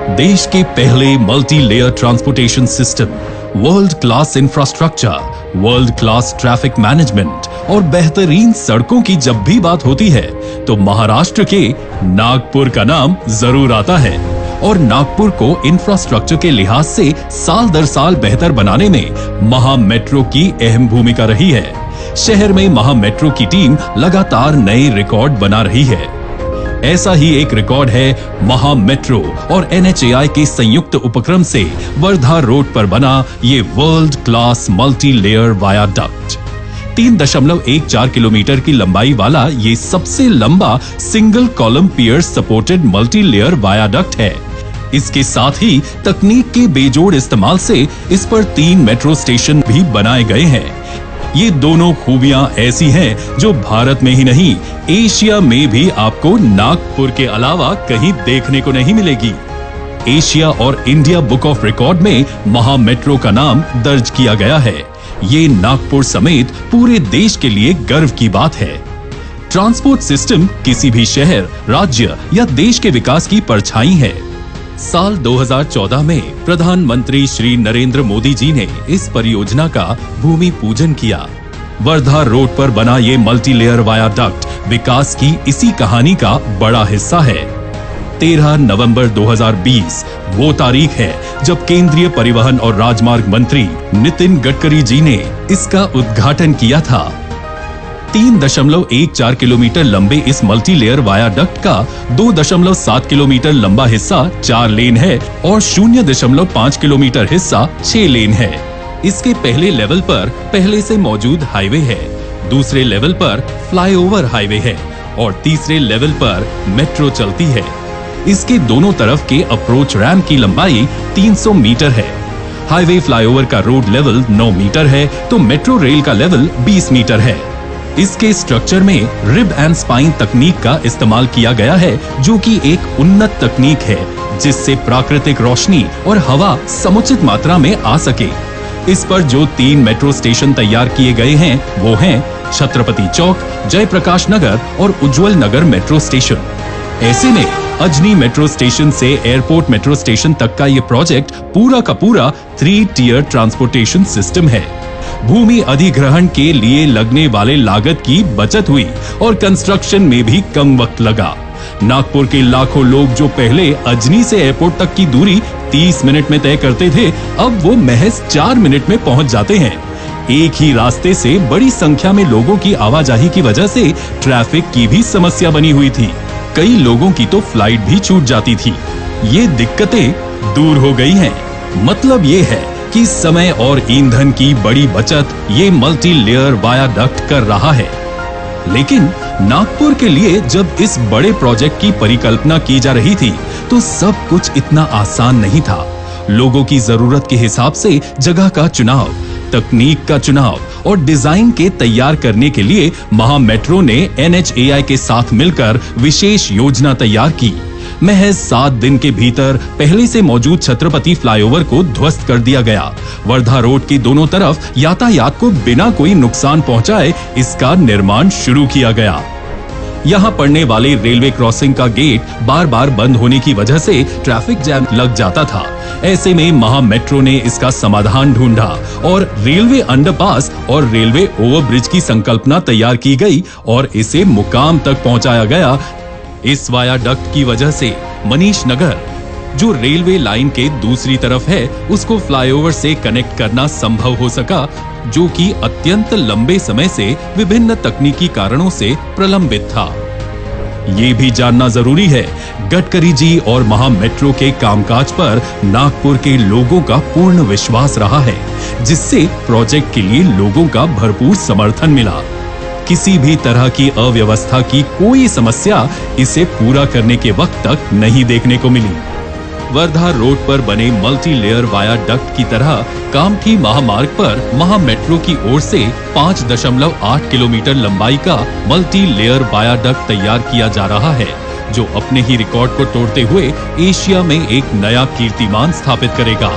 देश के पहले multi layer transportation system, world class infrastructure, world class traffic management और बेहतरीन सड़कों की जब भी बात होती है तो महाराष्ट्र के नागपुर का नाम जरूर आता है। और नागपुर को इंफ्रास्ट्रक्चर के लिहाज से साल दर साल बेहतर बनाने में महा मेट्रो की अहम भूमिका रही है। शहर में महा मेट्रो की टीम लगातार नए रिकॉर्ड बना रही है। ऐसा ही एक रिकॉर्ड है महा मेट्रो और NHAI के संयुक्त उपक्रम से वर्धा रोड पर बना ये world class multi layer viaduct. 3.14 kilometre की लंबाई वाला ये सबसे लंबा सिंगल कॉलम पियर सपोर्टेड मल्टी लेयर वायाडक्ट है। इसके साथ ही तकनीक के बेजोड़ इस्तेमाल से इस पर 3 मेट्रो स्टेशन भी बनाए गए हैं। ये दोनों खूबियां ऐसी हैं जो भारत में ही नहीं, एशिया में भी आपको नागपुर के अलावा कहीं देखने को नहीं मिलेगी। एशिया और इंडिया बुक ऑफ रिकॉर्ड में महा मेट्रो का नाम दर्ज किया गया है। ये नागपुर समेत पूरे देश के लिए गर्व की बात है। ट्रांसपोर्ट सिस्टम किसी भी शहर, राज्य या देश के विकास की परछाई है। साल 2014 में प्रधानमंत्री श्री नरेंद्र मोदी जी ने इस परियोजना का भूमि पूजन किया। वर्धा रोड पर बना ये मल्टी लेयर वायाडक्ट विकास की इसी कहानी का बड़ा हिस्सा है। 13 नवंबर 2020 वो तारीख है जब केंद्रीय परिवहन और राजमार्ग मंत्री नितिन गडकरी जी ने इसका उद्घाटन किया था। 3.14 किलोमीटर लंबे इस मल्टी लेयर वायाडक्ट का 2.7 किलोमीटर लंबा हिस्सा 4 लेन है और 0.5 किलोमीटर हिस्सा 6 लेन है। इसके पहले लेवल पर पहले से मौजूद हाईवे है, दूसरे लेवल पर फ्लाईओवर हाईवे है और तीसरे लेवल पर मेट्रो चलती है। इसके दोनों तरफ के अप्रोच रैंप की लंबाई 300 मीटर है। हाईवे फ्लाईओवर का रोड लेवल 9 मीटर है तो मेट्रो रेल का लेवल 20 मीटर है। इसके स्ट्रक्चर में रिब एंड स्पाइन तकनीक का इस्तेमाल किया गया है, जो कि एक उन्नत तकनीक है जिससे प्राकृतिक रोशनी और हवा समुचित मात्रा में आ सके। इस पर जो 3 मेट्रो स्टेशन तैयार किए गए हैं वो हैं छत्रपति चौक, जयप्रकाश नगर और उज्जवल नगर मेट्रो स्टेशन। ऐसे में अजनी मेट्रो स्टेशन से एयरपोर्ट मेट्रो स्टेशन तक का ये प्रोजेक्ट पूरा का पूरा 3 टियर ट्रांसपोर्टेशन सिस्टम है। भूमि अधिग्रहण के लिए लगने वाले लागत की बचत हुई और कंस्ट्रक्शन में भी कम वक्त लगा। नागपुर के लाखों लोग जो पहले अजनी से एयरपोर्ट तक की दूरी 30 मिनट में तय करते थे, अब वो महज 4 मिनट में पहुंच जाते हैं। एक ही रास्ते से बड़ी संख्या में लोगों की आवाजाही की वजह से ट्रैफिक की भी समस्या बनी हुई थी। कई लोगों की तो फ्लाइट भी छूट जाती थी। ये दिक्कतें दूर हो गई हैं। मतलब ये है कि समय और ईंधन की बड़ी बचत ये मल्टी लेयर वायाडक्ट कर रहा है। लेकिन नागपुर के लिए जब इस बड़े प्रोजेक्ट की परिकल्पना की जा रही थी तो सब कुछ इतना आसान नहीं था। लोगों की जरूरत के हिसाब से जगह का चुनाव, तकनीक का चुनाव और डिजाइन के तैयार करने के लिए महा मेट्रो ने NHAI के साथ मिलकर विशेष योजना तैयार की। महज 7 दिन के भीतर पहले से मौजूद छत्रपति फ्लाईओवर को ध्वस्त कर दिया गया। वर्धा रोड के दोनों तरफ यातायात को बिना कोई नुकसान पहुंचाए इसका निर्माण शुरू किया गया। यहाँ पड़ने वाले रेलवे क्रॉसिंग का गेट बार बार बंद होने की वजह से ट्रैफिक जैम लग जाता था। ऐसे में महा मेट्रो ने इसका समाधान ढूंढा और रेलवे अंडरपास और रेलवे ओवरब्रिज की संकल्पना तैयार की गई और इसे मुकाम तक पहुंचाया गया। इस वायाडक्ट की वजह से मनीष नगर, जो रेलवे लाइन के दूसरी तरफ है, उसको फ्लाईओवर से कनेक्ट करना संभव हो सका, जो कि अत्यंत लंबे समय से विभिन्न तकनीकी कारणों से प्रलंबित था। ये भी जानना जरूरी है, गडकरी जी और महा मेट्रो के कामकाज पर नागपुर के लोगों का पूर्ण विश्वास रहा है, जिससे प्रोजेक्ट के लिए लोगों का भरपूर समर्थन मिला। किसी भी तरह की अव्यवस्था की कोई समस्या इसे पूरा करने के वक्त तक नहीं देखने को मिली। वर्धा रोड पर बने मल्टी लेयर वायाडक्ट की तरह कामठी महामार्ग पर महा मेट्रो की ओर से 5.8 किलोमीटर लंबाई का मल्टी लेयर वायाडक्ट तैयार किया जा रहा है, जो अपने ही रिकॉर्ड को तोड़ते हुए एशिया में एक नया कीर्तिमान स्थापित करेगा।